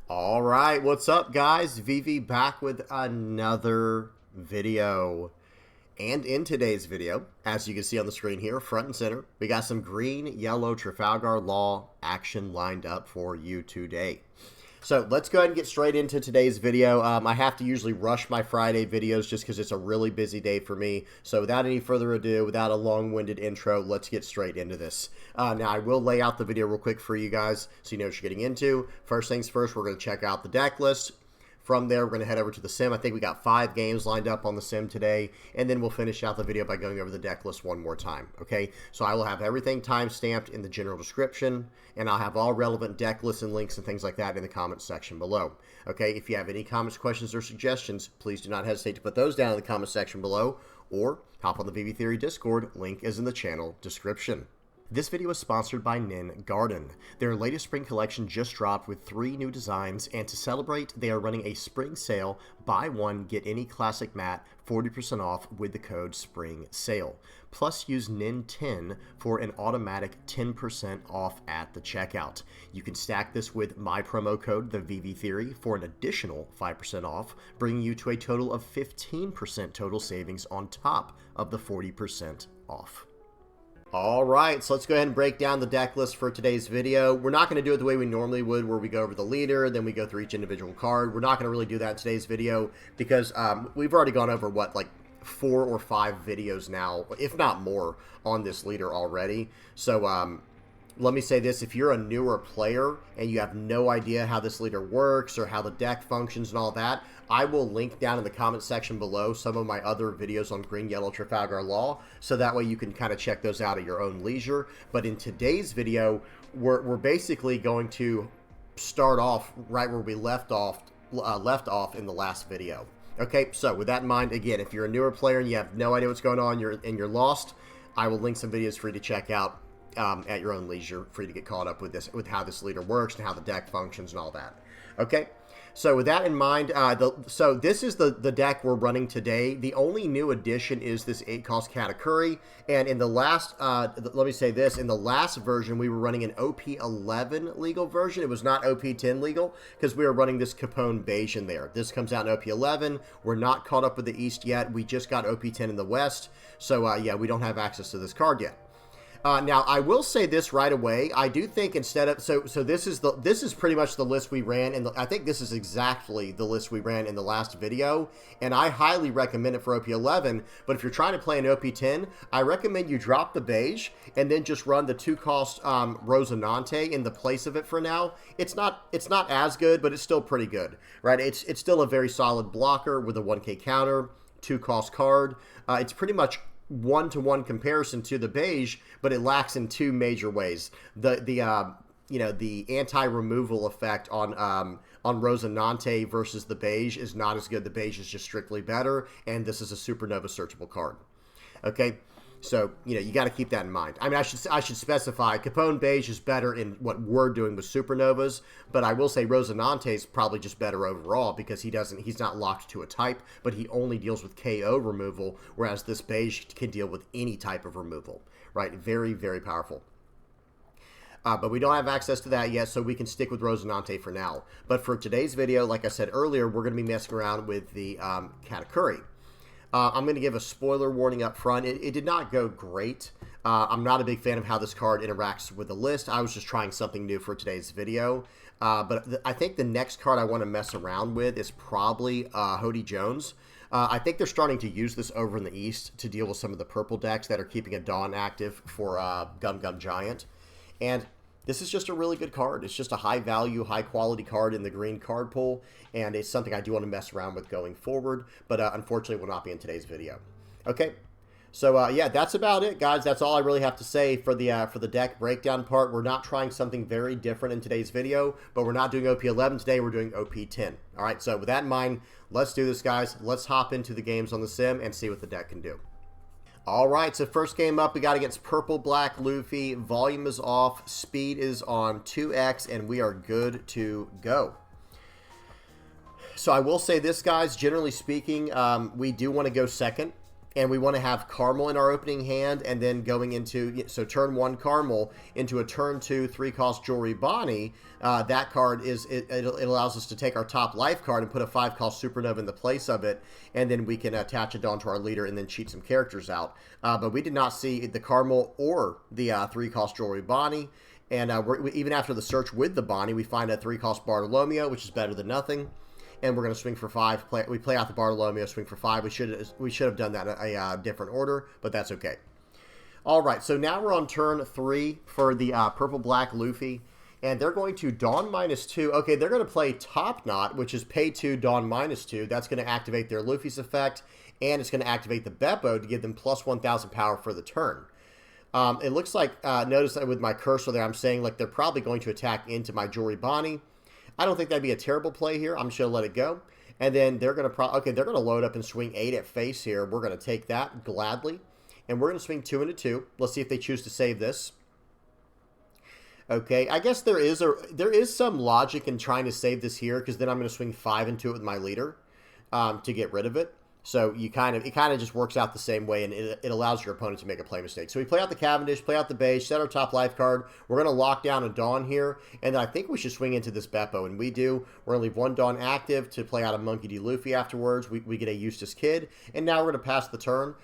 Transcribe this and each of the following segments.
All right, what's up, guys? VV back with another video. And in today's video, as you can see on the screen here, front and center, we got some green, yellow Trafalgar Law action lined up for you today. So let's go ahead and get straight into today's video. I have to usually rush my Friday videos just because it's a really busy day for me. So without any further ado, without a long-winded intro, let's get straight into this. Now, I will lay out the video real quick for you guys so you know what you're getting into. First things first, we're going to check out the deck list. From there, we're going to head over to the sim. I think we got 5 games lined up on the sim today, and then we'll finish out the video by going over the deck list one more time, okay? So I will have everything time-stamped in the general description, and I'll have all relevant deck lists and links and things like that in the comments section below, okay? If you have any comments, questions, or suggestions, please do not hesitate to put those down in the comment section below, or hop on the VV Theory Discord. Link is in the channel description. This video is sponsored by Nin Garden. Their latest spring collection just dropped with 3 new designs, and to celebrate, they are running a spring sale. Buy one, get any classic mat 40% off with the code SPRINGSALE. Plus, use NIN10 for an automatic 10% off at the checkout. You can stack this with my promo code, the VV Theory, for an additional 5% off, bringing you to a total of 15% total savings on top of the 40% off. All right, so let's go ahead and break down the deck list for today's video. We're not going to do it the way we normally would, where we go over the leader, then we go through each individual card. We're not going to really do that in today's video because we've already gone over, what, like 4 or 5 videos now, if not more, on this leader already. So let me say this, if you're a newer player and you have no idea how this leader works or how the deck functions and all that, I will link down in the comment section below some of my other videos on green, yellow Trafalgar Law, so that way you can kind of check those out at your own leisure. But in today's video, we're basically going to start off right where we left off in the last video. Okay, so with that in mind, again, if you're a newer player and you have no idea what's going on, you're lost, I will link some videos for you to check out at your own leisure, for you to get caught up with this, with how this leader works and how the deck functions and all that. Okay, so with that in mind, so this is the deck we're running today. The only new addition is this 8-cost Kata, and in the last, let me say this, in the last version, we were running an OP11 legal version. It was not OP10 legal, because we were running this Capone beige in there. This comes out in OP11. We're not caught up with the East yet. We just got OP10 in the West, so yeah, we don't have access to this card yet. Now, I will say this right away. I do think instead of so this is pretty much the list we ran, and I think this is exactly the list we ran in the last video. And I highly recommend it for OP11. But if you're trying to play an OP10, I recommend you drop the beige and then just run the 2-cost Rosinante in the place of it for now. It's not as good, but it's still pretty good, right? It's still a very solid blocker with a 1K counter, 2-cost card. It's pretty much 1-to-1 comparison to the beige, but it lacks in 2 major ways. The anti-removal effect on Rosinante versus the beige is not as good. The beige is just strictly better, and this is a Supernova searchable card. Okay, so you got to keep that in mind. I mean, I should specify Capone beige is better in what we're doing with Supernovas, but I will say Rosinante is probably just better overall because he's not locked to a type, but he only deals with KO removal, whereas this beige can deal with any type of removal, right? Very, very powerful. But we don't have access to that yet, so we can stick with Rosinante for now. But for today's video, like I said earlier, we're going to be messing around with the Kata. I'm going to give a spoiler warning up front. It did not go great. I'm not a big fan of how this card interacts with the list. I was just trying something new for today's video. But I think the next card I want to mess around with is probably Hody Jones. I think they're starting to use this over in the East to deal with some of the purple decks that are keeping a Dawn active for Gum Gum Giant. And this is just a really good card. It's just a high-value, high-quality card in the green card pool, and it's something I do want to mess around with going forward, but unfortunately will not be in today's video. Okay, so yeah, that's about it, guys. That's all I really have to say for the deck breakdown part. We're not trying something very different in today's video, but we're not doing OP11 today. We're doing OP10. All right, so with that in mind, let's do this, guys. Let's hop into the games on the sim and see what the deck can do. All right, so first game up, we got against Purple Black Luffy. Volume is off, speed is on 2x, and we are good to go. So I will say this, guys, generally speaking, we do want to go second and we want to have Caramel in our opening hand, and then going into, so turn 1 Caramel into a turn 2 3-cost Jewelry Bonnie. That card it allows us to take our top life card and put a 5-cost Supernova in the place of it, and then we can attach it onto our leader and then cheat some characters out. But we did not see the Caramel or the 3-cost Jewelry Bonnie. And even after the search with the Bonnie, we find a 3-cost Bartolomeo, which is better than nothing. And we're going to swing for 5. We play out the Bartolomeo, swing for 5. We should have done that in a different order, but that's okay. All right, so now we're on turn 3 for the purple-black Luffy. And they're going to Dawn -2. Okay, they're going to play Top Knot, which is pay 2, Dawn -2. That's going to activate their Luffy's effect, and it's going to activate the Beppo to give them plus 1,000 power for the turn. It looks like, notice that with my cursor there, I'm saying like they're probably going to attack into my Jewelry Bonnie. I don't think that'd be a terrible play here. I'm just going to let it go. And then they're going to they're going to load up and swing 8 at face here. We're going to take that gladly. And we're going to swing 2 into 2. Let's see if they choose to save this. Okay, I guess there is some logic in trying to save this here, because then I'm going to swing 5 into it with my leader to get rid of it. So it kind of just works out the same way, and it allows your opponent to make a play mistake. So we play out the Cavendish, play out the base, set our top life card. We're going to lock down a Dawn here, and then I think we should swing into this Beppo, and we do. We're going to leave 1 Dawn active to play out a Monkey D. Luffy afterwards. We get a Eustace Kid, and now we're going to pass the turn.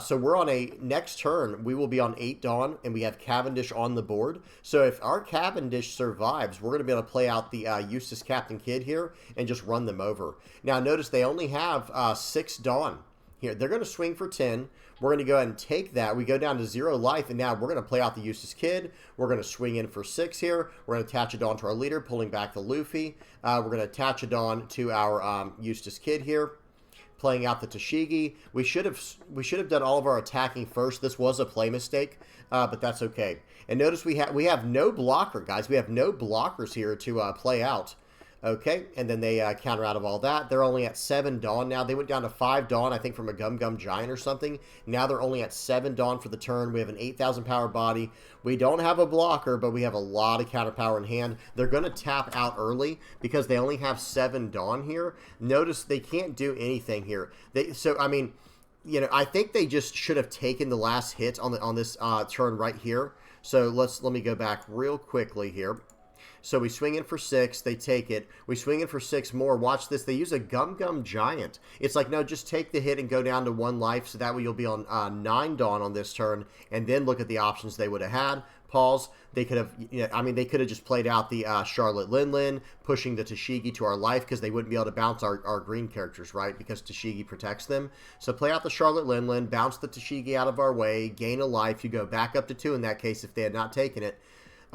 So we're on a next turn. We will be on 8 Dawn, and we have Cavendish on the board. So if our Cavendish survives, we're going to be able to play out the Eustace Captain Kid here and just run them over. Now notice they only have 6 Dawn here. They're going to swing for 10. We're going to go ahead and take that. We go down to 0 life, and now we're going to play out the Eustace Kid. We're going to swing in for 6 here. We're going to attach a Dawn to our leader, pulling back the Luffy. We're going to attach a Dawn to our Eustace Kid here, playing out the Tashigi. We should have done all of our attacking first. This was a play mistake, but that's okay. And notice we have no blocker, guys. We have no blockers here to play out. Okay, and then they counter out of all that. They're only at 7 Dawn now. They went down to 5 Dawn, I think, from a Gum Gum Giant or something. Now they're only at 7 Dawn for the turn. We have an 8,000 power body. We don't have a blocker, but we have a lot of counter power in hand. They're going to tap out early because they only have 7 Dawn here. Notice they can't do anything here. So, I mean, you know, I think they just should have taken the last hit on this turn right here. So let me go back real quickly here. So we swing in for 6. They take it. We swing in for 6 more. Watch this. They use a Gum Gum Giant. It's like, no, just take the hit and go down to 1 life. So that way you'll be on 9 Dawn on this turn. And then look at the options they would have had. Pause. They could have, you know, I mean, they could have just played out the Charlotte Lin, pushing the Tashigi to our life because they wouldn't be able to bounce our green characters, right? Because Tashigi protects them. So play out the Charlotte Lin, bounce the Tashigi out of our way, gain a life. You go back up to 2 in that case if they had not taken it.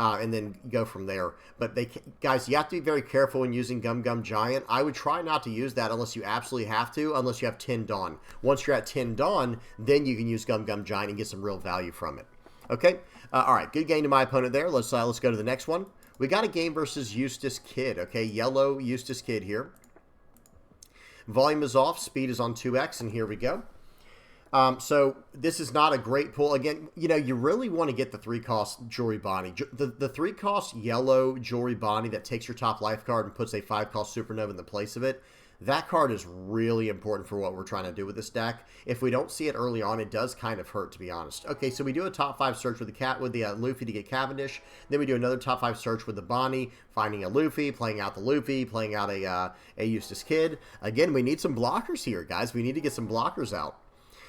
And then go from there. But guys, you have to be very careful when using Gum Gum Giant. I would try not to use that unless you absolutely have to, unless you have 10 Dawn. Once you're at 10 Dawn, then you can use Gum Gum Giant and get some real value from it. Okay, all right, good game to my opponent there. Let's go to the next one. We got a game versus Eustace Kid. Okay, yellow Eustace Kid here. Volume is off, speed is on 2x, and here we go. So this is not a great pull. Again, you know, you really want to get the 3-cost Jewelry Bonnie. The 3-cost yellow Jewelry Bonnie that takes your top life card and puts a 5-cost Supernova in the place of it. That card is really important for what we're trying to do with this deck. If we don't see it early on, it does kind of hurt, to be honest. Okay, so we do a top 5 search with the Luffy to get Cavendish. Then we do another top 5 search with the Bonnie, finding a Luffy, playing out the Luffy, playing out a Eustace Kid. Again, we need some blockers here, guys. We need to get some blockers out.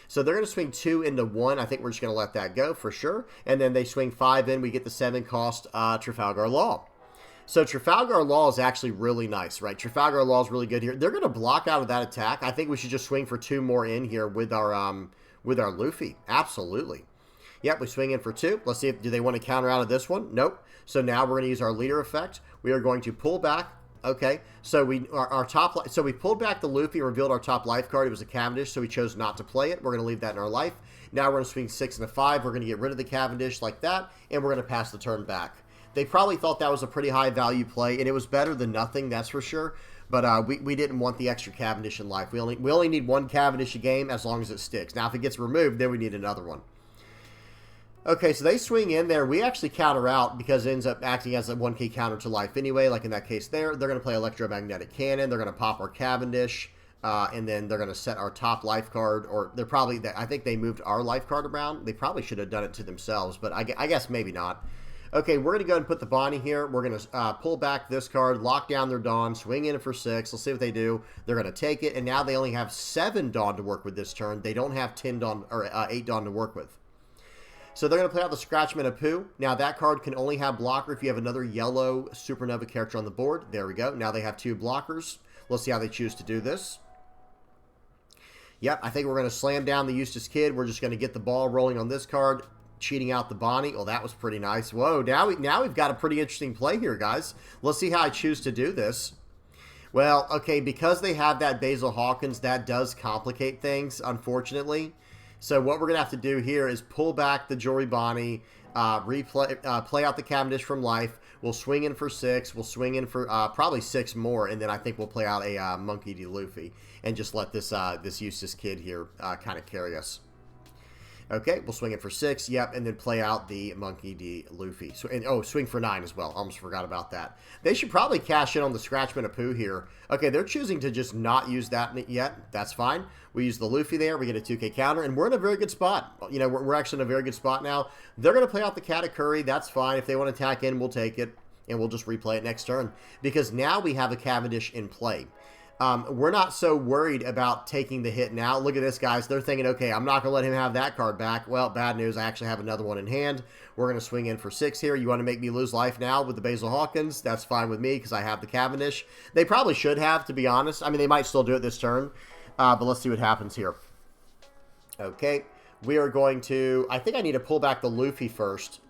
So they're going to swing 2 into 1. I think we're just going to let that go for sure. And then they swing 5 in. We get the 7-cost Trafalgar Law. So Trafalgar Law is actually really nice, right? Trafalgar Law is really good here. They're going to block out of that attack. I think we should just swing for 2 more in here with our Luffy. Absolutely. Yep, we swing in for 2. Let's see if do they want to counter out of this one? Nope. So now we're going to use our leader effect. We are going to pull back. Okay, so we pulled back the Luffy and revealed our top life card. It was a Cavendish, so we chose not to play it. We're going to leave that in our life. Now we're going to swing 6 and a 5. We're going to get rid of the Cavendish like that, and we're going to pass the turn back. They probably thought that was a pretty high value play, and it was better than nothing, that's for sure. But we didn't want the extra Cavendish in life. We only need 1 Cavendish a game as long as it sticks. Now if it gets removed, then we need another one. Okay, so they swing in there. We actually counter out because it ends up acting as a 1K counter to life anyway, like in that case there. They're going to play Electromagnetic Cannon. They're going to pop our Cavendish. And then they're going to set our top life card, or they're probably, I think they moved our life card around. They probably should have done it to themselves, but I guess maybe not. Okay, we're going to go ahead and put the Bonnie here. We're going to pull back this card, lock down their Dawn, swing in for 6. Let's see what they do. They're going to take it, and now they only have 7 Dawn to work with this turn. They don't have 10 Dawn, or 8 Dawn to work with. So they're going to play out the Scratchman of Pooh. Now that card can only have blocker if you have another yellow Supernova character on the board. There we go. Now they have 2 blockers. Let's see how they choose to do this. Yep, I think we're going to slam down the Eustace Kid. We're just going to get the ball rolling on this card, cheating out the Bonnie. Oh, that was pretty nice. Whoa, now we've got a pretty interesting play here, guys. Let's see how I choose to do this. Well, okay, because they have that Basil Hawkins, that does complicate things, unfortunately. So what we're going to have to do here is pull back the Jory Bonnie, play out the Cavendish from life. We'll swing in for 6. We'll swing in for probably 6 more, and then I think we'll play out a Monkey D. Luffy and just let this this Eustace Kid here kind of carry us. Okay, we'll swing it for 6, yep, and then play out the Monkey D. Luffy. So, and, swing for 9 as well. Almost forgot about that. They should probably cash in on the Scratchman of Pooh here. Okay, they're choosing to just not use that yet. That's fine. We use the Luffy there. We get a 2K counter, and we're in a very good spot. You know, we're actually in a very good spot now. They're going to play out the Katakuri. That's fine. If they want to attack in, we'll take it, and we'll just replay it next turn. Because now we have a Cavendish in play. We're not so worried about taking the hit now. Look at this, guys. They're thinking, okay, I'm not going to let him have that card back. Well, bad news. I actually have another one in hand. We're going to swing in for 6 here. You want to make me lose life now with the Basil Hawkins? That's fine with me because I have the Cavendish. They probably should have, to be honest. I mean, they might still do it this turn. But let's see what happens here. Okay. We are going to... I think I need to pull back the Luffy first.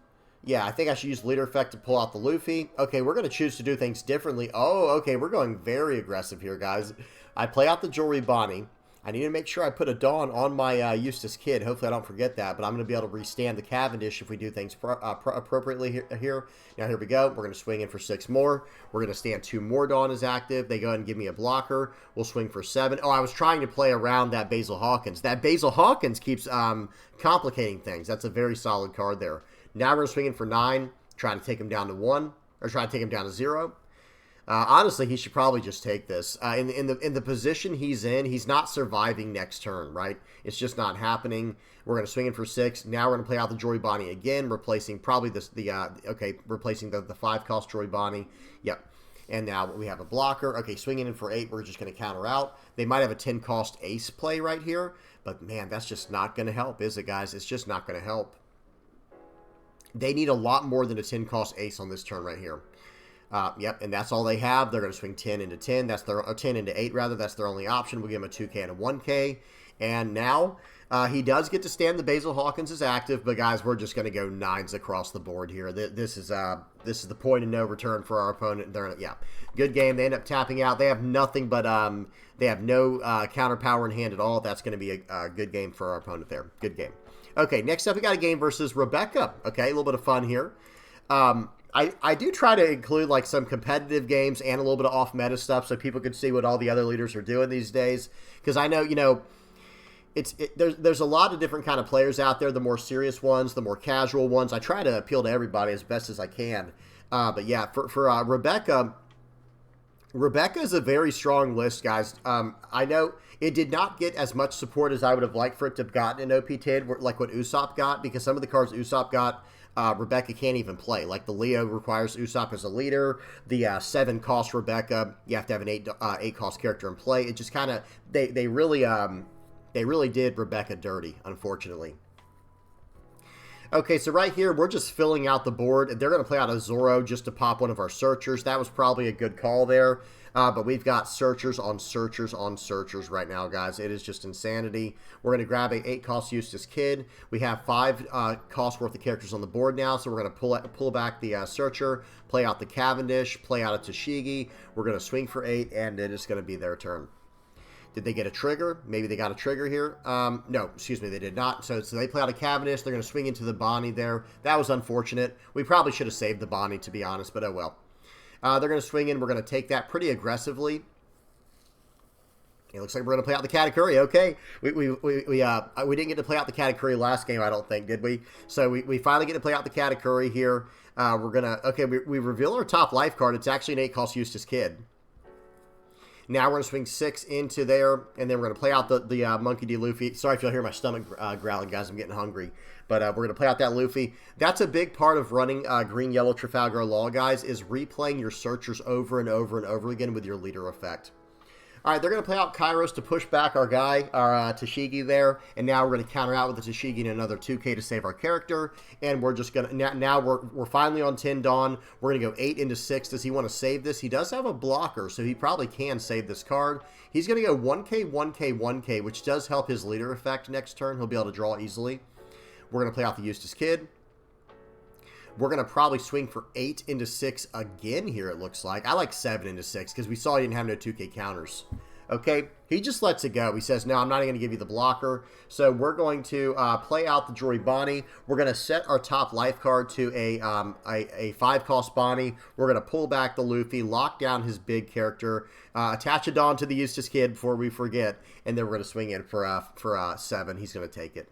Yeah, I think I should use Leader Effect to pull out the Luffy. Okay, we're going to choose to do things differently. Oh, okay, we're going very aggressive here, guys. I play out the Jory Bonnie. I need to make sure I put a Dawn on my Eustace Kid. Hopefully I don't forget that, but I'm going to be able to restand the Cavendish if we do things appropriately here. Now, here we go. We're going to swing in for 6 more. We're going to stand 2 more Dawn as active. They go ahead and give me a blocker. We'll swing for 7. Oh, I was trying to play around that Basil Hawkins. That Basil Hawkins keeps complicating things. That's a very solid card there. Now we're going to swing in for 9, trying to take him down to 1, or try to take him down to 0. Honestly, he should probably just take this. In the position he's in, he's not surviving next turn, right? It's just not happening. We're going to swing in for 6. Now we're going to play out the Jory Bonnie again, replacing probably replacing the 5-cost Jory Bonnie. Yep. And now we have a blocker. Okay, swinging in for 8, we're just going to counter out. They might have a 10-cost ace play right here, but man, that's just not going to help, is it, guys? It's just not going to help. They need a lot more than a 10-cost ace on this turn right here. Yep, and that's all they have. They're going to swing 10 into 10. That's their 10 into 8 rather. That's their only option. We'll give him a 2K and a 1K. And now he does get to stand the Basil Hawkins is active, but guys, we're just going to go 9s across the board here. This is the point of no return for our opponent. Yeah, good game. They end up tapping out. They have nothing but they have no counter power in hand at all. That's going to be a good game for our opponent there. Good game. Okay, next up we got a game versus Rebecca. Okay, a little bit of fun here. I do try to include like some competitive games and a little bit of off-meta stuff so people can see what all the other leaders are doing these days. Because I know, you know, there's a lot of different kind of players out there, the more serious ones, the more casual ones. I try to appeal to everybody as best as I can. But yeah, for Rebecca is a very strong list, guys. I know it did not get as much support as I would have liked for it to have gotten in OP10, like what Usopp got, because some of the cards Usopp got, Rebecca can't even play. Like the Leo requires Usopp as a leader. The 7-cost Rebecca, you have to have an 8-cost character in play. It just kind of, they really did Rebecca dirty, unfortunately. Okay, so right here, we're just filling out the board. They're going to play out a Zoro just to pop one of our searchers. That was probably a good call there. But we've got searchers on searchers on searchers right now, guys. It is just insanity. We're going to grab a 8-cost Eustace Kid. We have 5 cost worth of characters on the board now, so we're going to pull back the searcher, play out the Cavendish, play out a Tashigi. We're going to swing for 8, and it is going to be their turn. Did they get a trigger? Maybe they got a trigger here. No, excuse me, they did not. So they play out a Cavendish. They're going to swing into the Bonnie there. That was unfortunate. We probably should have saved the Bonnie, to be honest, but oh well. They're going to swing in. We're going to take that pretty aggressively. It looks like we're going to play out the Katakuri. Okay, we didn't get to play out the Katakuri last game, I don't think, did we? So we finally get to play out the Katakuri here. We're going to, okay, we reveal our top life card. It's actually an 8-cost Eustace Kid. Now we're going to swing 6 into there, and then we're going to play out the Monkey D. Luffy. Sorry if you'll hear my stomach growling, guys. I'm getting hungry. But we're going to play out that Luffy. That's a big part of running green-yellow Trafalgar Law, guys, is replaying your searchers over and over and over again with your leader effect. All right, they're going to play out Kairos to push back our guy, our Tashigi there, and now we're going to counter out with the Tashigi and another 2K to save our character, and we're just going to, now we're finally on 10 Dawn. We're going to go 8 into 6. Does he want to save this? He does have a blocker, so he probably can save this card. He's going to go 1K, 1K, 1K, which does help his leader effect next turn. He'll be able to draw easily. We're going to play out the Eustace Kid. We're going to probably swing for 8 into 6 again here, it looks like. I like 7 into 6 because we saw he didn't have no 2K counters. Okay, he just lets it go. He says, no, I'm not going to give you the blocker. So we're going to play out the Jory Bonnie. We're going to set our top life card to a 5-cost Bonnie. We're going to pull back the Luffy, lock down his big character, attach a Dawn to the Eustace Kid before we forget, and then we're going to swing in for 7. He's going to take it.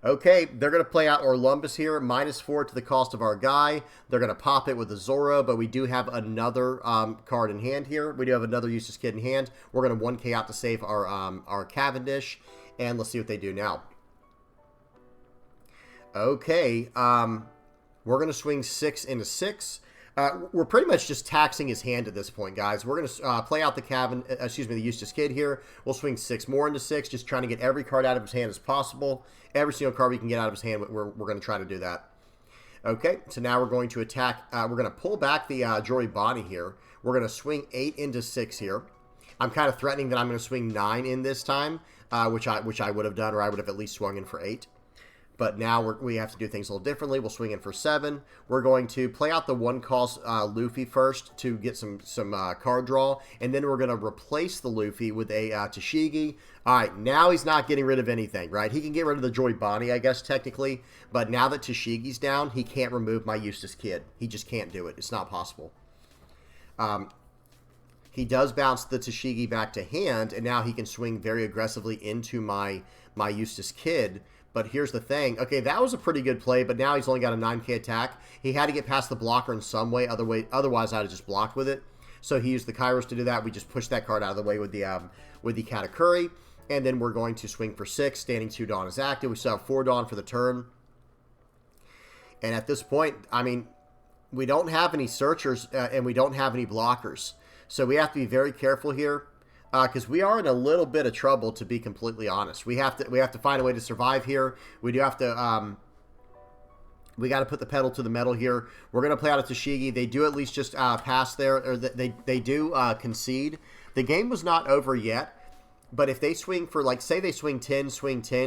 Okay, they're going to play out Orlumbus here, -4 to the cost of our guy. They're going to pop it with a Zoro, but we do have another card in hand here. We do have another Eustace Kid in hand. We're going to 1K out to save our Cavendish, and let's see what they do now. Okay, we're going to swing 6 into 6. We're pretty much just taxing his hand at this point, guys. We're going to play out the Eustace Kid here. We'll swing 6 more into 6, just trying to get every card out of his hand as possible. Every single card we can get out of his hand, we're going to try to do that. Okay, so now we're going to attack. We're going to pull back the Jory Bonnie here. We're going to swing 8 into 6 here. I'm kind of threatening that I'm going to swing 9 in this time, which I would have done, or I would have at least swung in for 8. But now we have to do things a little differently. We'll swing in for 7. We're going to play out the 1-cost Luffy first to get some card draw. And then we're going to replace the Luffy with a Tashigi. All right, now he's not getting rid of anything, right? He can get rid of the Joy Bonnie, I guess, technically. But now that Tashigi's down, he can't remove my Eustace Kid. He just can't do it. It's not possible. He does bounce the Tashigi back to hand, and now he can swing very aggressively into my Eustace Kid. But here's the thing. Okay, that was a pretty good play, but now he's only got a 9K attack. He had to get past the blocker in some way. Otherwise, I'd have just blocked with it. So he used the Kairos to do that. We just pushed that card out of the way with the Katakuri. And then we're going to swing for 6. Standing 2 Dawn is active. We still have 4 Dawn for the turn. And at this point, I mean, we don't have any searchers and we don't have any blockers. So we have to be very careful here. Because we are in a little bit of trouble, to be completely honest. We have to find a way to survive here. We do have to we got to put the pedal to the metal here. We're going to play out a Tashigi. They do at least just pass there, or they do concede. The game was not over yet, but if they swing for, like, say they swing 10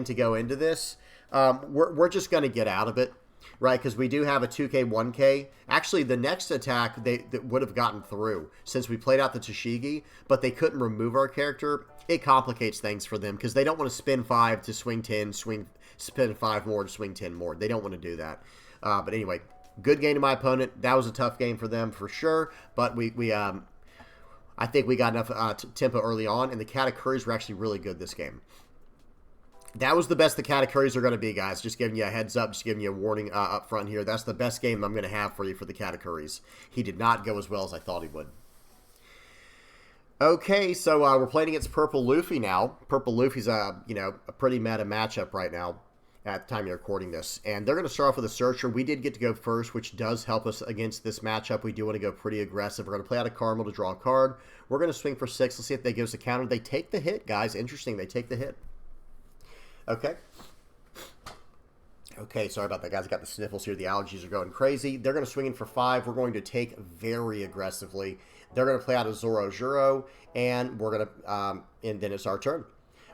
to go into this, we're just going to get out of it. Right, because we do have a 2K, 1K. Actually, the next attack, they would have gotten through since we played out the Tashigi, but they couldn't remove our character. It complicates things for them because they don't want to spin 5 to swing 10, spin 5 more to swing 10 more. They don't want to do that. But anyway, good game to my opponent. That was a tough game for them for sure, but I think we got enough tempo early on, and the Katakuris were actually really good this game. That was the best the Katakuris are going to be, guys. Just giving you a heads up, just giving you a warning up front here. That's the best game I'm going to have for you for the Katakuris. He did not go as well as I thought he would. Okay, so we're playing against Purple Luffy now. Purple Luffy's a pretty meta matchup right now at the time you're recording this. And they're going to start off with a Searcher. We did get to go first, which does help us against this matchup. We do want to go pretty aggressive. We're going to play out a Caramel to draw a card. We're going to swing for 6. Let's see if they give us a counter. They take the hit, guys. Interesting. They take the hit. Okay. Okay, sorry about that, guys. I got the sniffles here. The allergies are going crazy. They're going to swing in for 5. We're going to take very aggressively. They're going to play out a Zoro Juro, and we're going to, and then it's our turn.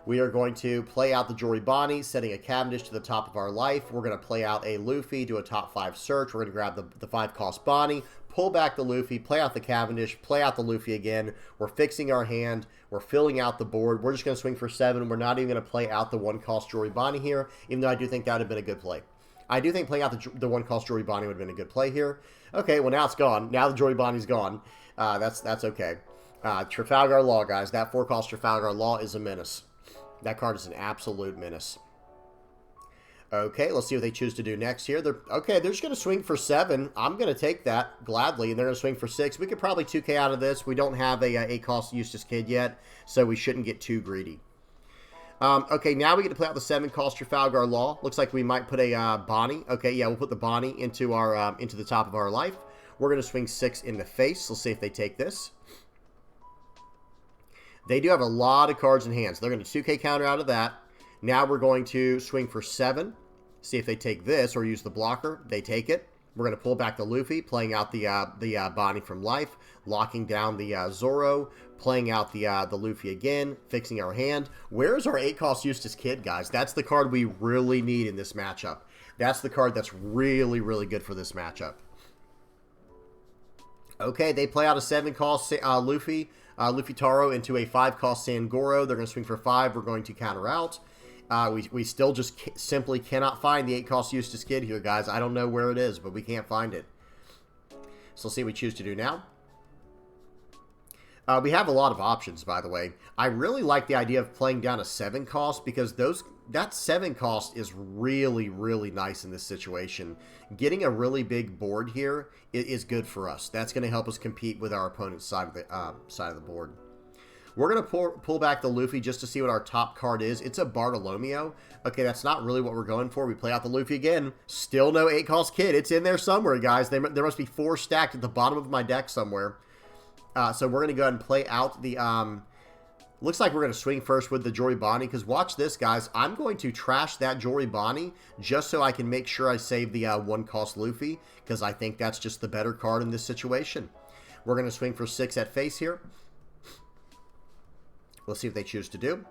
We are going to play out the Jory Bonnie, setting a Cavendish to the top of our life. We're going to play out a Luffy, do a top 5 search. We're going to grab the 5-cost Bonnie, pull back the Luffy, play out the Cavendish, play out the Luffy again. We're fixing our hand. We're filling out the board. We're just going to swing for 7. We're not even going to play out the 1-cost Jory Bonnie here, even though I do think that would have been a good play. I do think playing out the 1-cost Jory Bonnie would have been a good play here. Okay, well, now it's gone. Now the Jory Bonnie's gone. That's okay. Trafalgar Law, guys. That 4-cost Trafalgar Law is a menace. That card is an absolute menace. Okay, let's see what they choose to do next here. They're just going to swing for 7. I'm going to take that gladly, and they're going to swing for 6. We could probably 2K out of this. We don't have a 8-cost Eustace Kid yet, so we shouldn't get too greedy. Okay, now we get to play out the 7-cost Trafalgar Law. Looks like we might put a Bonnie. Okay, yeah, we'll put the Bonnie into our into the top of our life. We're going to swing 6 in the face. Let's see if they take this. They do have a lot of cards in hand, so they're going to 2K counter out of that. Now we're going to swing for 7. See if they take this or use the blocker. They take it. We're going to pull back the Luffy, playing out the Bonnie from life, locking down the Zoro, playing out the Luffy again, fixing our hand. Where's our 8-cost Eustace Kid, guys? That's the card we really need in this matchup. That's the card that's really, really good for this matchup. Okay, they play out a 7-cost Luffy Taro into a 5-cost Sangoro. They're going to swing for 5. We're going to counter out. We still just simply cannot find the 8-cost Eustace Kid here, guys. I don't know where it is, but we can't find it. So let's see what we choose to do now. We have a lot of options, by the way. I really like the idea of playing down a 7-cost because that 7-cost is really, really nice in this situation. Getting a really big board here is good for us. That's going to help us compete with our opponent's side of the board. We're going to pull back the Luffy just to see what our top card is. It's a Bartolomeo. Okay, that's not really what we're going for. We play out the Luffy again. Still no 8-cost Kid. It's in there somewhere, guys. There must be 4 stacked at the bottom of my deck somewhere. So we're going to go ahead and play out the... looks like we're going to swing first with the Jory Bonnie, because watch this, guys. I'm going to trash that Jory Bonnie just so I can make sure I save the 1-cost Luffy, because I think that's just the better card in this situation. We're going to swing for 6 at face here. Let's see what they choose to do.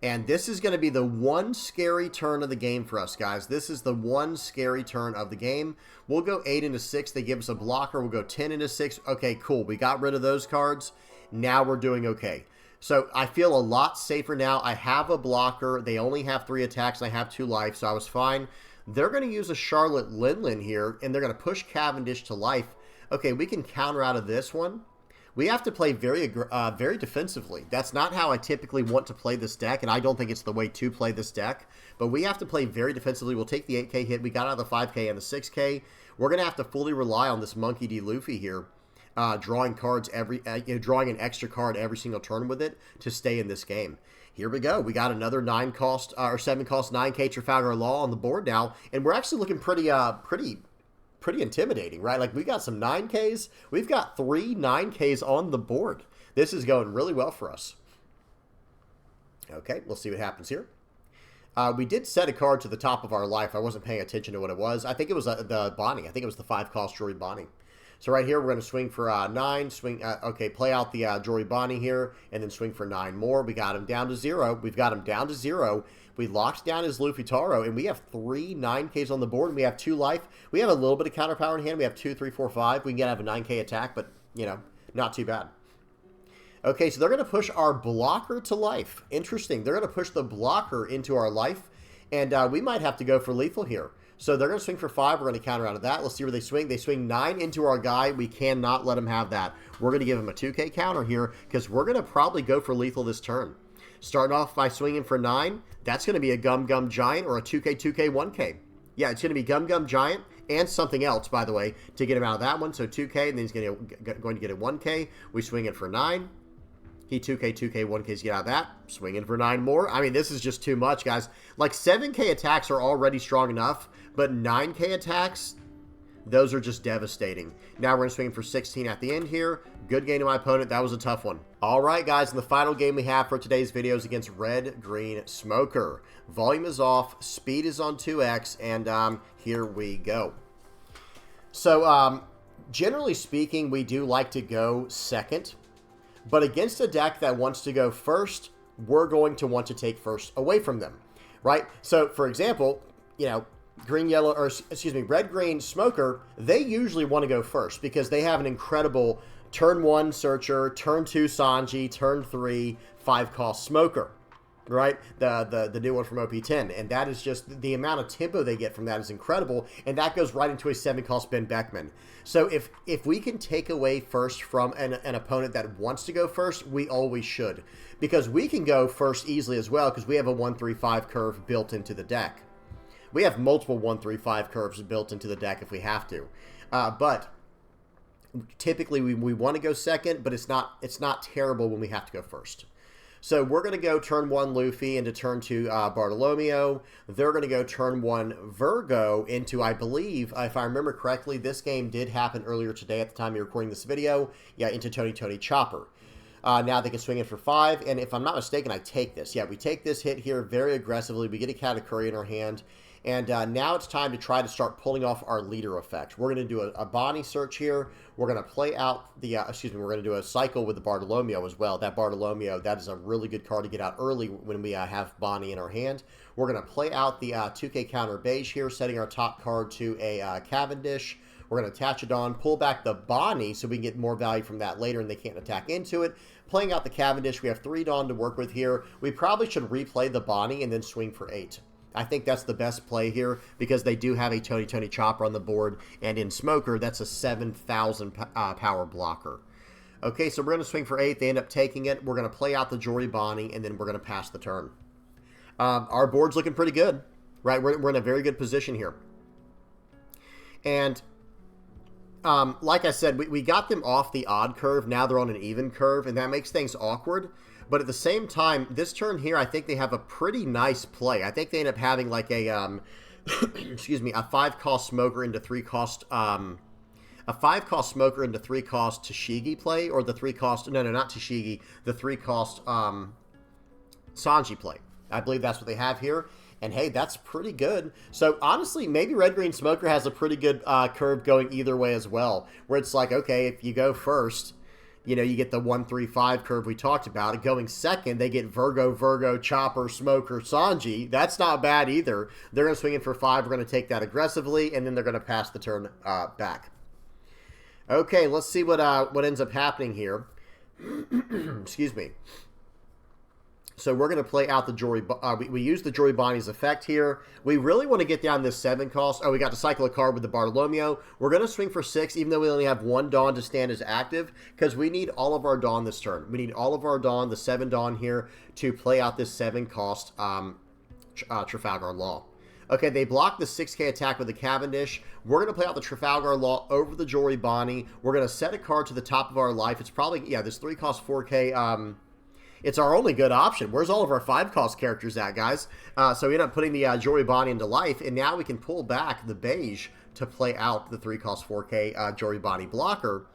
And this is going to be the one scary turn of the game for us, guys. This is the one scary turn of the game. We'll go 8 into 6. They give us a blocker. We'll go 10 into 6. Okay, cool. We got rid of those cards. Now we're doing okay. So I feel a lot safer now. I have a blocker. They only have 3 attacks, and I have 2 life, so I was fine. They're going to use a Charlotte Linlin here, and they're going to push Cavendish to life. Okay, we can counter out of this one. We have to play very defensively. That's not how I typically want to play this deck, and I don't think it's the way to play this deck. But we have to play very defensively. We'll take the 8K hit. We got out of the 5K and the 6K. We're going to have to fully rely on this Monkey D. Luffy here, drawing cards drawing an extra card every single turn with it to stay in this game. Here we go. We got another 9-cost or 7-cost 9K Trafalgar Law on the board now, and we're actually looking pretty intimidating, right? Like, we got some 9Ks. We've got 3 9Ks on the board. This is going really well for us. Okay, we'll see what happens here. We did set a card to the top of our life. I wasn't paying attention to what it was. I think it was the Bonnie. I think it was the 5-cost Jory Bonnie. So right here, we're going to swing for 9. Okay, play out the Jory Bonnie here, and then swing for 9 more. We got him down to 0. We've got him down to 0. We locked down his Luffy Taro, and we have 3 9Ks on the board, and we have 2 life. We have a little bit of counter power in hand. We have 2, 3, 4, 5. We can have a 9K attack, but, you know, not too bad. Okay, so they're going to push our blocker to life. Interesting. They're going to push the blocker into our life, and we might have to go for lethal here. So they're going to swing for 5. We're going to counter out of that. Let's see where they swing. They swing 9 into our guy. We cannot let them have that. We're going to give him a 2K counter here because we're going to probably go for lethal this turn. Starting off by swinging for 9. That's going to be a Gum Gum Giant or a 2K, 2K, 1K. Yeah, it's going to be Gum Gum Giant and something else, by the way, to get him out of that one. So 2K, and then he's going to get a 1K. We swing it for 9. He 2K, 2K, 1Ks to get out of that. Swinging for 9 more. I mean, this is just too much, guys. Like, 7K attacks are already strong enough, but 9K attacks, those are just devastating. Now we're going to swing for 16 at the end here. Good game to my opponent. That was a tough one. All right, guys, and the final game we have for today's video is against Red Green Smoker. Volume is off. Speed is on 2x, and here we go. So, generally speaking, we do like to go second. But against a deck that wants to go first, we're going to want to take first away from them, right? So, for example, you know, Red Green Smoker, they usually want to go first because they have an incredible turn 1 Searcher, turn 2 Sanji, turn 3 5-cost Smoker, right? The new one from OP10, and that is just the amount of tempo they get from that is incredible, and that goes right into a 7-cost Ben Beckman. So if we can take away first from an opponent that wants to go first, we always should, because we can go first easily as well because we have a 1-3-5 curve built into the deck. We have multiple 1-3-5 curves built into the deck if we have to. But typically we want to go second, but it's not terrible when we have to go first. So we're going to go turn 1 Luffy into turn 2 Bartolomeo. They're going to go turn 1 Virgo into, I believe, if I remember correctly, this game did happen earlier today at the time you're recording this video. Yeah, into Tony Chopper. Now they can swing it for 5, and if I'm not mistaken, I take this. Yeah, we take this hit here very aggressively. We get a Katakuri in our hand, and now it's time to try to start pulling off our leader effect. We're going to do a Bonnie search here. We're going to play out the, we're going to do a cycle with the Bartolomeo as well. That Bartolomeo, that is a really good card to get out early when we have Bonnie in our hand. We're going to play out the 2K counter beige here, setting our top card to a Cavendish. We're going to attach it on, pull back the Bonnie so we can get more value from that later and they can't attack into it. Playing out the Cavendish, we have 3 Dawn to work with here. We probably should replay the Bonnie and then swing for 8. I think that's the best play here because they do have a Tony Chopper on the board, and in Smoker, that's a 7,000 power blocker. Okay, so we're going to swing for 8. They end up taking it. We're going to play out the Jory Bonnie, and then we're going to pass the turn. Our board's looking pretty good, right? We're in a very good position here. And like I said, we got them off the odd curve. Now they're on an even curve, and that makes things awkward. But at the same time, this turn here, I think they have a pretty nice play. I think they end up having like a, excuse me, a 5-cost Smoker into 3-cost, a 5-cost Smoker into 3-cost Tashigi play, or the 3-cost, no, not Tashigi, the 3-cost Sanji play. I believe that's what they have here. And hey, that's pretty good. So honestly, maybe Red-Green Smoker has a pretty good curve going either way as well, where it's like, okay, if you go first, you know, you get the 1-3-5 curve we talked about. Going second, they get Virgo, Chopper, Smoker, Sanji. That's not bad either. They're going to swing in for 5. We're going to take that aggressively, and then they're going to pass the turn back. Okay, let's see what ends up happening here. Excuse me. So we're going to play out the Jory. We use the Jory Bonnie's effect here. We really want to get down this 7 cost. Oh, we got to cycle a card with the Bartolomeo. We're going to swing for 6, even though we only have 1 Dawn to stand as active, because we need all of our Dawn this turn. We need all of our Dawn, the 7 Dawn here, to play out this 7 cost Trafalgar Law. Okay, they block the 6K attack with the Cavendish. We're going to play out the Trafalgar Law over the Jory Bonnie. We're going to set a card to the top of our life. It's probably, yeah, this 3 cost 4K. It's our only good option. Where's all of our 5-cost characters at, guys? So we end up putting the Jory Bonnie into life, and now we can pull back the beige to play out the 3-cost 4K Jory Bonnie blocker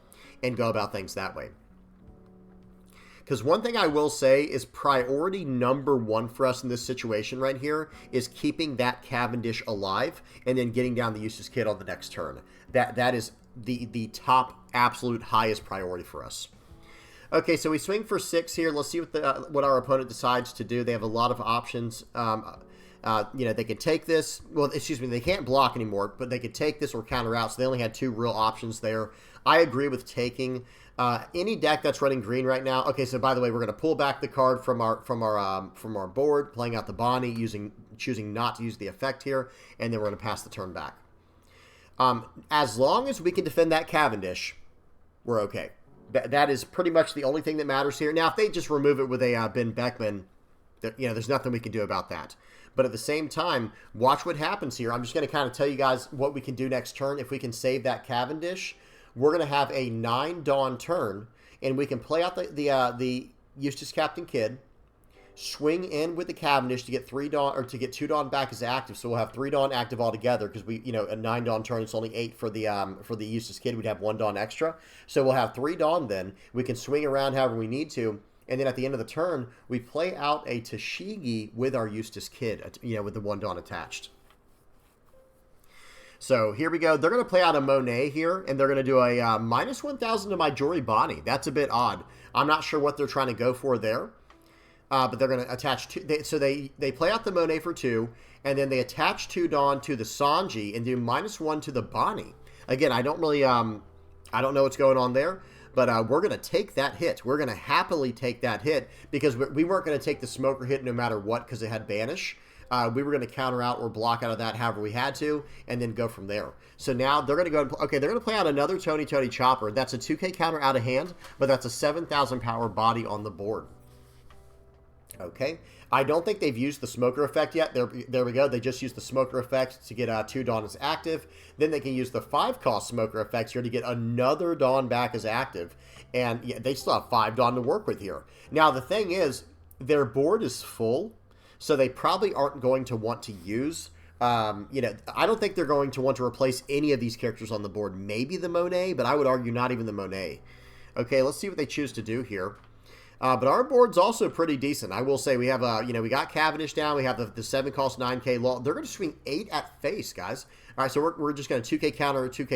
and go about things that way. Because one thing I will say is priority number 1 for us in this situation right here is keeping that Cavendish alive and then getting down the Eustace Kid on the next turn. That is the top absolute highest priority for us. Okay, so we swing for 6 here. Let's see what our opponent decides to do. They have a lot of options. You know, they could take this. Well, excuse me, they can't block anymore, but they could take this or counter out. So they only had 2 real options there. I agree with taking any deck that's running green right now. Okay, so by the way, we're going to pull back the card from our board, playing out the Bonnie, choosing not to use the effect here, and then we're going to pass the turn back. As long as we can defend that Cavendish, we're okay. That is pretty much the only thing that matters here. Now, if they just remove it with a Ben Beckman, you know, there's nothing we can do about that. But at the same time, watch what happens here. I'm just going to kind of tell you guys what we can do next turn. If we can save that Cavendish, we're going to have a 9 Dawn turn, and we can play out the Eustace Captain Kidd, swing in with the Cavendish to get 3 Dawn, or to get 2 Dawn back as active. So we'll have 3 Dawn active altogether because we, you know, a 9 Dawn turn, it's only 8 for the Eustace Kid. We'd have 1 Dawn extra. So we'll have 3 Dawn then. We can swing around however we need to. And then at the end of the turn, we play out a Tashigi with our Eustace Kid, you know, with the 1 Dawn attached. So here we go. They're going to play out a Monet here, and they're going to do a minus 1,000 to my Jory Bonnie. That's a bit odd. I'm not sure what they're trying to go for there. But they're going to attach 2. So they play out the Monet for 2, and then they attach 2 Dawn to the Sanji and do -1 to the Bonnie. Again, I don't really, I don't know what's going on there, but we're going to take that hit. We're going to happily take that hit because we weren't going to take the Smoker hit no matter what because it had Banish. We were going to counter out or block out of that however we had to, and then go from there. So now they're going to go, okay, they're going to play out another Tony Chopper. That's a 2K counter out of hand, but that's a 7,000 power body on the board. Okay, I don't think they've used the smoker effect yet. There we go. They just used the smoker effect to get 2 Dawn as active. Then they can use the 5-cost smoker effects here to get another Dawn back as active. And yeah, they still have 5 Dawn to work with here. Now, the thing is, their board is full, so they probably aren't going to want to use... you know, I don't think they're going to want to replace any of these characters on the board. Maybe the Monet, but I would argue not even the Monet. Okay, let's see what they choose to do here. But our board's also pretty decent. I will say we have, you know, we got Cavendish down. We have the 7-cost 9K Law. They're going to swing 8 at face, guys. All right, so we're just going to 2K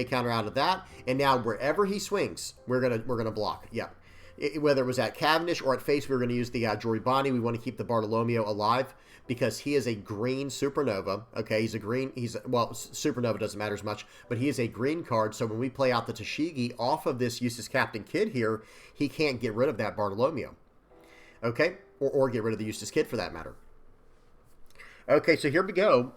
counter out of that. And now wherever he swings, we're gonna block. Yeah. Whether it was at Cavendish or at face, we were going to use the Joribani. We want to keep the Bartolomeo alive because he is a green supernova. Okay, he's a green. Well, supernova doesn't matter as much, but he is a green card. So when we play out the Tashigi off of this Eustace Captain Kid here, he can't get rid of that Bartolomeo. Okay, or get rid of the Eustace Kid for that matter. Okay, so here we go.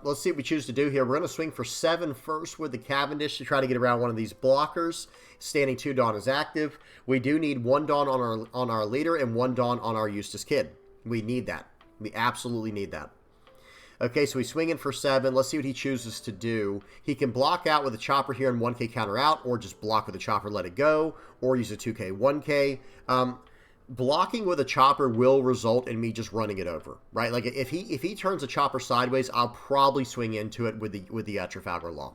Let's see what we choose to do here. We're going to swing for 7 first with the Cavendish to try to get around one of these blockers. Standing 2 Dawn is active. We do need 1 Dawn on our leader and 1 Dawn on our Eustace Kid. We need that. We absolutely need that. Okay, so he's swinging for 7. Let's see what he chooses to do. He can block out with a chopper here and 1K counter out, or just block with a chopper, let it go, or use a 2K, 1K. Blocking with a chopper will result in me just running it over, right? Like if he turns a chopper sideways, I'll probably swing into it with the Trafalgar Law.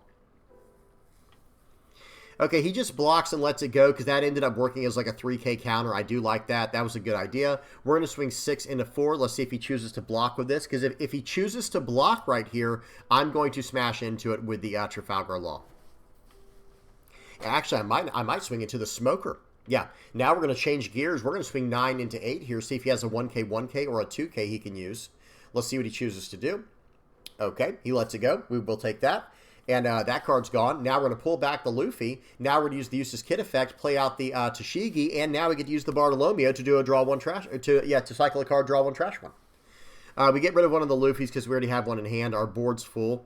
Okay, he just blocks and lets it go because that ended up working as like a 3K counter. I do like that. That was a good idea. We're going to swing 6 into 4. Let's see if he chooses to block with this, because if he chooses to block right here, I'm going to smash into it with the Trafalgar Law. Actually, I might swing into the smoker. Yeah, now we're going to change gears. We're going to swing 9 into 8 here, see if he has a 1K, 1K, or a 2K he can use. Let's see what he chooses to do. Okay, he lets it go. We will take that. And that card's gone. Now we're going to pull back the Luffy. Now we're going to use the Eustace Kid effect, play out the Tashigi, and now we get to use the Bartolomeo to do a draw 1 trash, to cycle a card, draw 1, trash 1. We get rid of one of the Luffys because we already have one in hand. Our board's full.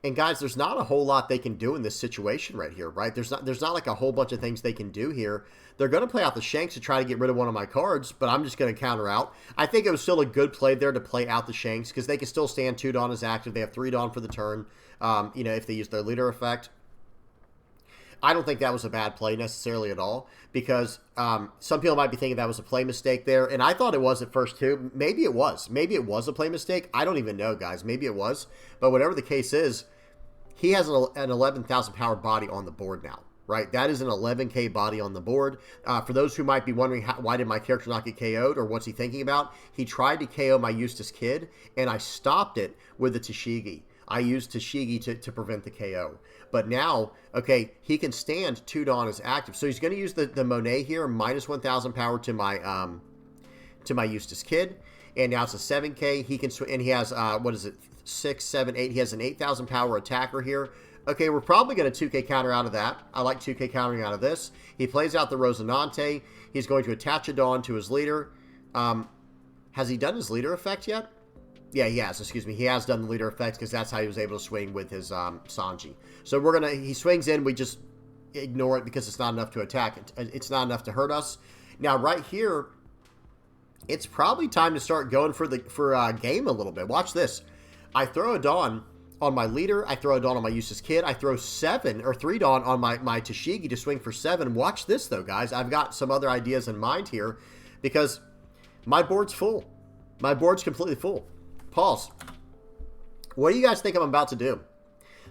And guys, there's not a whole lot they can do in this situation right here, right? There's not like a whole bunch of things they can do here. They're going to play out the Shanks to try to get rid of one of my cards, but I'm just going to counter out. I think it was still a good play there to play out the Shanks because they can still stand 2 Dawn as active. They have 3 Dawn for the turn, you know, if they use their leader effect. I don't think that was a bad play necessarily at all because some people might be thinking that was a play mistake there, and I thought it was at first too. Maybe it was. Maybe it was a play mistake. I don't even know, guys. Maybe it was. But whatever the case is, he has an 11,000 power body on the board now, right? That is an 11K body on the board. For those who might be wondering why did my character not get KO'd or what's he thinking about, he tried to KO my Eustace Kid, and I stopped it with the Tashigi. I used Tashigi to prevent the KO. But now, okay, he can stand 2 Dawn as active. So he's going to use the Monet here, minus 1,000 power to my Eustace Kid. And now it's a 7K. He can, and he has, what is it, 6, 7, 8. He has an 8,000 power attacker here. Okay, we're probably going to 2K counter out of that. I like 2K countering out of this. He plays out the Rosinante. He's going to attach a Dawn to his leader. Has he done his leader effect yet? Yeah, he has. Excuse me. He has done the leader effect because that's how he was able to swing with his Sanji. So we're going to... He swings in. We just ignore it because it's not enough to attack. It's not enough to hurt us. Now, right here, it's probably time to start going for game a little bit. Watch this. I throw a Dawn on my leader. I throw a Dawn on my Eustace Kid. I throw 3 Dawn on my Tashigi to swing for 7. Watch this, though, guys. I've got some other ideas in mind here because my board's full. My board's completely full. Pause. What do you guys think I'm about to do?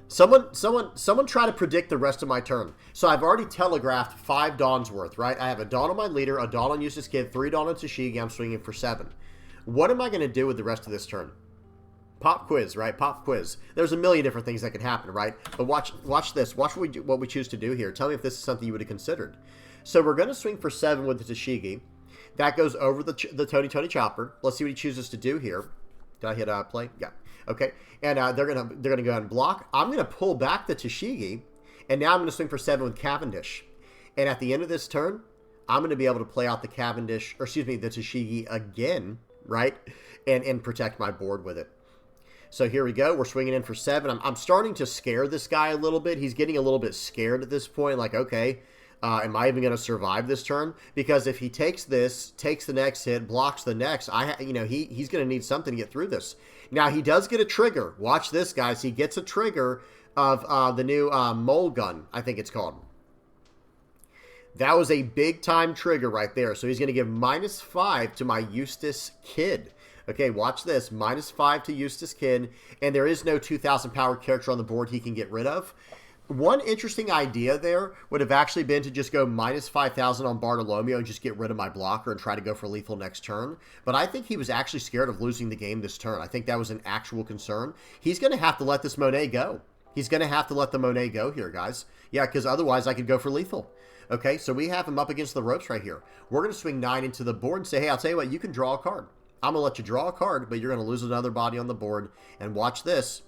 Someone try to predict the rest of my turn. So I've already telegraphed 5 Dawns worth, right? I have a Dawn on my leader, a Dawn on Eustace Kid, 3 Dawn on Tashigi. I'm swinging for 7. What am I going to do with the rest of this turn? Pop quiz, right? Pop quiz. There's a million different things that could happen, right? But watch this. Watch what we choose to do here. Tell me if this is something you would have considered. So we're going to swing for 7 with the Tashigi. That goes over the Tony Chopper. Let's see what he chooses to do here. Did I hit play? Yeah. Okay. And they're gonna go ahead and block. I'm gonna pull back the Tashigi, and now I'm gonna swing for 7 with Cavendish. And at the end of this turn, I'm gonna be able to play out the Cavendish, or excuse me, the Tashigi again, right? And protect my board with it. So here we go. We're swinging in for 7. I'm starting to scare this guy a little bit. He's getting a little bit scared at this point. Like, okay, Am I even going to survive this turn? Because if he takes this, takes the next hit, blocks the next, he's going to need something to get through this. Now, he does get a trigger. Watch this, guys. He gets a trigger of the new mole gun, I think it's called. That was a big-time trigger right there. So he's going to give -5 to my Eustace Kid. Okay, watch this. -5 to Eustace Kid. And there is no 2,000 power character on the board he can get rid of. One interesting idea there would have actually been to just go -5,000 on Bartolomeo and just get rid of my blocker and try to go for lethal next turn. But I think he was actually scared of losing the game this turn. I think that was an actual concern. He's going to have to let this Monet go. He's going to have to let the Monet go here, guys. Yeah, because otherwise I could go for lethal. Okay, so we have him up against the ropes right here. We're going to swing 9 into the board and say, hey, I'll tell you what, you can draw a card. I'm going to let you draw a card, but you're going to lose another body on the board. And watch this.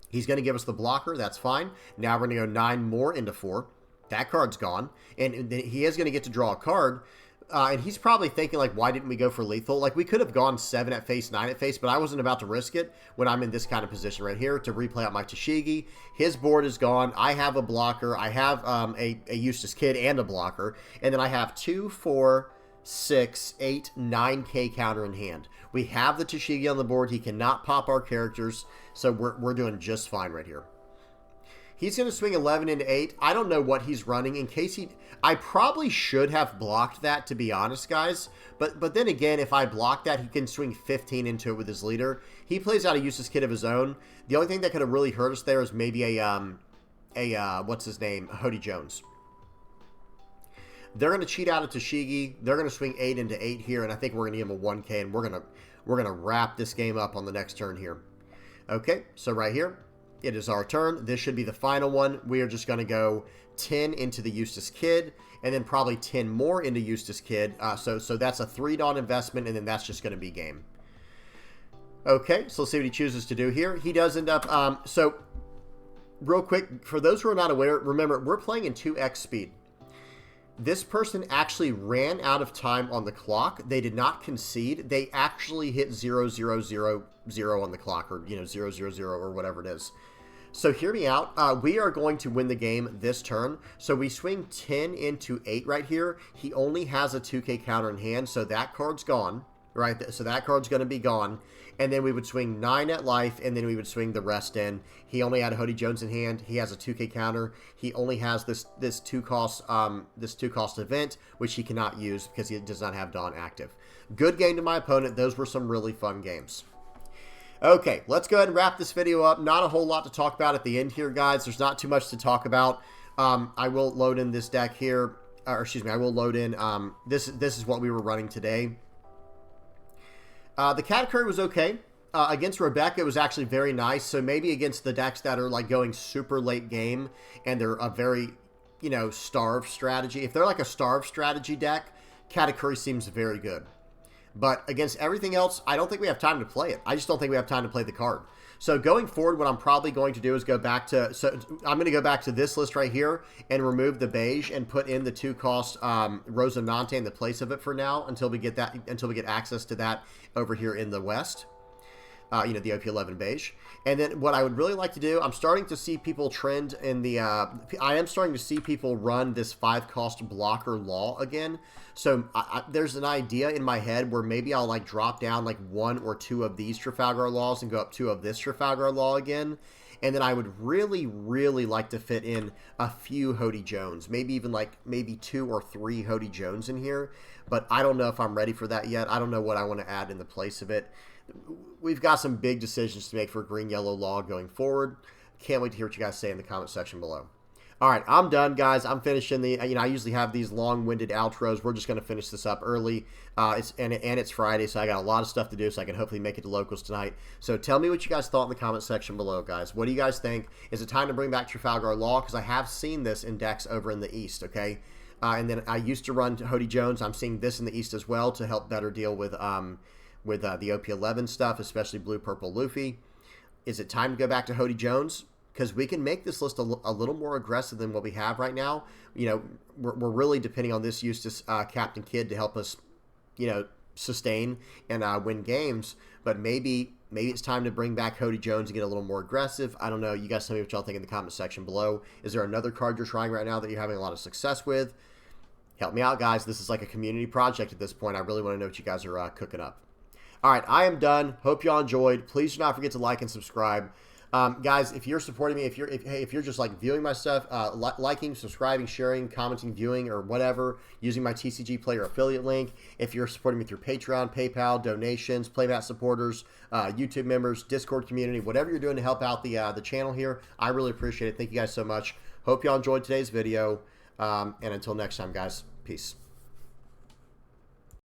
He's going to give us the blocker. That's fine. Now we're going to go 9 more into 4. That card's gone. And he is going to get to draw a card. And he's probably thinking, like, why didn't we go for lethal? Like, we could have gone 7 at face, 9 at face, but I wasn't about to risk it when I'm in this kind of position right here to replay out my TCG. His board is gone. I have a blocker. I have a Eustace Kid and a blocker. And then I have 2, 4, 6, 8, 9K counter in hand. We have the TCG on the board. He cannot pop our characters, so we're doing just fine right here. He's going to swing 11 into 8. I don't know what he's running in case he... I probably should have blocked that, to be honest, guys. But then again, if I block that, he can swing 15 into it with his leader. He plays out a Eustace Kid of his own. The only thing that could have really hurt us there is maybe what's his name? Hody Jones. They're going to cheat out of Tashigi. They're going to swing 8 into 8 here, and I think we're going to give him a 1K, and we're going to wrap this game up on the next turn here. Okay, so right here, it is our turn. This should be the final one. We are just going to go 10 into the Eustace Kid, and then probably 10 more into Eustace Kid. So that's a 3-Dawn investment, and then that's just going to be game. Okay, so let's see what he chooses to do here. He does end up... so, real quick, for those who are not aware, remember, we're playing in 2x speed. This person actually ran out of time on the clock. They did not concede. They actually hit 0, 0, 0, 0 on the clock, or, 0, 0, 0, or whatever it is. So hear me out. We are going to win the game this turn. So we swing 10 into 8 right here. He only has a 2K counter in hand, so that card's gone. Right, so that card's going to be gone. And then we would swing 9 at life, and then we would swing the rest in. He only had a Hody Jones in hand. He has a 2K counter. He only has this 2-cost event, which he cannot use because he does not have Dawn active. Good game to my opponent. Those were some really fun games. Okay, let's go ahead and wrap this video up. Not a whole lot to talk about at the end here, guys. There's not too much to talk about. I will load in this deck here. Or excuse me, I will load in. This is what we were running today. The Kata curry was okay. Against Rebecca, it was actually very nice. So maybe against the decks that are like going super late game and they're a very, starve strategy. If they're like a starve strategy deck, Kata curry seems very good. But against everything else, I don't think we have time to play it. I just don't think we have time to play the card. So going forward, what I'm probably going to do is go back to... So I'm going to go back to this list right here and remove the beige and put in the 2-cost Rosinante in the place of it for now until we get access to that over here in the West. The OP11 beige. And then what I would really like to do, I'm starting to see people trend in the... I am starting to see people run this 5-cost blocker Law again. So there's an idea in my head where maybe I'll like drop down like 1 or 2 of these Trafalgar Laws and go up 2 of this Trafalgar Law again. And then I would really, really like to fit in a few Hody Jones. Maybe even like 2 or 3 Hody Jones in here. But I don't know if I'm ready for that yet. I don't know what I want to add in the place of it. We've got some big decisions to make for green-yellow Law going forward. Can't wait to hear what you guys say in the comment section below. All right, I'm done, guys. I'm finishing the, I usually have these long-winded outros. We're just going to finish this up early. It's Friday, so I got a lot of stuff to do, so I can hopefully make it to locals tonight. So tell me what you guys thought in the comment section below, guys. What do you guys think? Is it time to bring back Trafalgar Law? Because I have seen this in decks over in the East, okay? And then I used to run Hody Jones. I'm seeing this in the East as well to help better deal with the OP11 stuff, especially Blue Purple Luffy. Is it time to go back to Hody Jones? Because we can make this list a little more aggressive than what we have right now. We're really depending on this Eustace Captain Kid to help us, sustain and win games. But maybe Maybe it's time to bring back Cody Jones and get a little more aggressive. I don't know. You guys tell me what y'all think in the comment section below. Is there another card you're trying right now that you're having a lot of success with? Help me out, guys. This is like a community project at this point. I really want to know what you guys are cooking up. All right, I am done. Hope y'all enjoyed. Please do not forget to like and subscribe. Guys, if you're supporting me, if you're just like viewing my stuff, liking, subscribing, sharing, commenting, viewing, or whatever, using my TCG player affiliate link. If you're supporting me through Patreon, PayPal, donations, playmat supporters, YouTube members, Discord community, whatever you're doing to help out the channel here, I really appreciate it. Thank you guys so much. Hope y'all enjoyed today's video. And until next time, guys, peace.